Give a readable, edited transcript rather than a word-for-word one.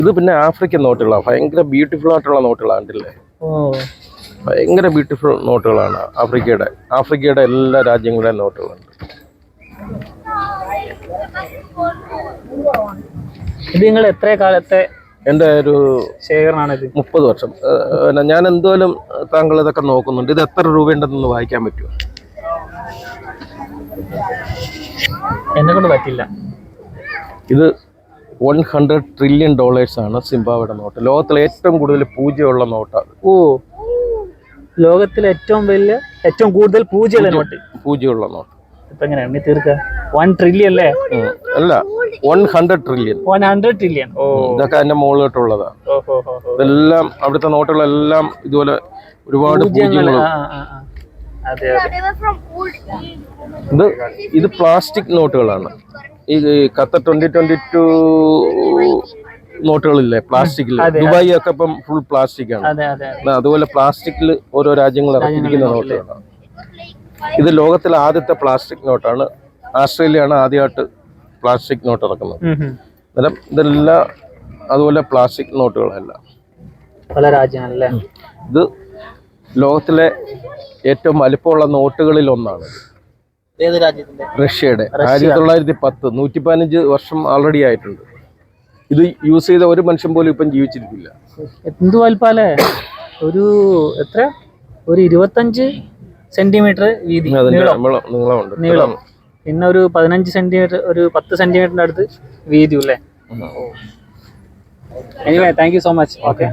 ഇത് പിന്നെ ആഫ്രിക്കൻ നോട്ടുകളാണ്. ഭയങ്കര ബ്യൂട്ടിഫുൾ ആയിട്ടുള്ള നോട്ടുകളാണ്, കണ്ടില്ലേ? ഭയങ്കര ബ്യൂട്ടിഫുൾ നോട്ടുകളാണ്. ആഫ്രിക്കയുടെ എല്ലാ രാജ്യങ്ങളുടെയും നോട്ടുകളുണ്ട്. ഇത് നിങ്ങൾ എത്ര കാലത്തെ എൻ്റെ ഒരു ശേഖരണമാണിത്? 30 വർഷം. ഞാൻ എന്തോലും താങ്കൾ ഇതൊക്കെ നോക്കുന്നുണ്ട്. ഇത് എത്ര രൂപയുണ്ടെന്നൊന്ന് വായിക്കാൻ പറ്റുമോ? എന്നെ കൊണ്ട് പറ്റില്ല. ഇത് $100 ട്രില്യൺ ആണ് സിംബാബ്വേയുടെ നോട്ട്. ലോകത്തിലെ ഏറ്റവും കൂടുതൽ പൂജയുള്ള നോട്ടാണ്. ഓ, ലോകത്തിലെ ഏറ്റവും കൂടുതൽ പൂജയുള്ള നോട്ട്. ഇപ്പൊ എങ്ങനെ എണ്ണി തീർക്കുക? 1 ട്രില്യൺ അല്ലേ? അല്ല, 100 ട്രില്യൺ. 100 ട്രില്യൺ. ഓ, ഇതൊക്കെ അതിന്റെ മുകളിലോട്ടുള്ളതാണ്. ഇതെല്ലാം അവിടുത്തെ നോട്ടുകളെല്ലാം ഇതുപോലെ ഒരുപാട് പൂജ്യങ്ങൾ. ഇത് പ്ലാസ്റ്റിക് നോട്ടുകളാണ്. ഈ ഖത്തർ 2022 നോട്ടുകളില്ലേ, പ്ലാസ്റ്റിക്കില്. ദുബായ് ഒക്കെ ഇപ്പം ഫുൾ പ്ലാസ്റ്റിക് ആണ്. അതുപോലെ പ്ലാസ്റ്റിക്കിൽ ഓരോ രാജ്യങ്ങൾ ഇറക്കിയിരിക്കുന്ന നോട്ടുകളാണ്. ഇത് ലോകത്തിലെ ആദ്യത്തെ പ്ലാസ്റ്റിക് നോട്ടാണ്. ഓസ്ട്രേലിയയാണ് ആദ്യമായിട്ട് പ്ലാസ്റ്റിക് നോട്ട് ഇറക്കുന്നത്. അന്നേരം ഇതെല്ലാം അതുപോലെ പ്ലാസ്റ്റിക് നോട്ടുകളല്ല. പല രാജ്യങ്ങളല്ലേ? ഇത് ലോകത്തിലെ ഏറ്റവും വലിപ്പമുള്ള നോട്ടുകളിൽ ഒന്നാണ്. ഏത് രാജ്യത്തിന്റെ? റഷ്യയുടെ. 1910, 115 വർഷം ഓൾറെഡി ആയിട്ടുണ്ട്. ഇത് യൂസ് ചെയ്ത ഒരു മനുഷ്യൻ പോലും ഇപ്പം ജീവിച്ചിരിക്കില്ല. എന്ത് വലിപ്പല്ലേ? ഒരു 25 സെന്റിമീറ്റർ വീതി നീളം, പിന്നെ ഒരു 15 സെന്റിമീറ്റർ, ഒരു 10 സെന്റിമീറ്ററിന്റെ അടുത്ത് വീതി അല്ലേ? Anyway, thank you so much. Okay.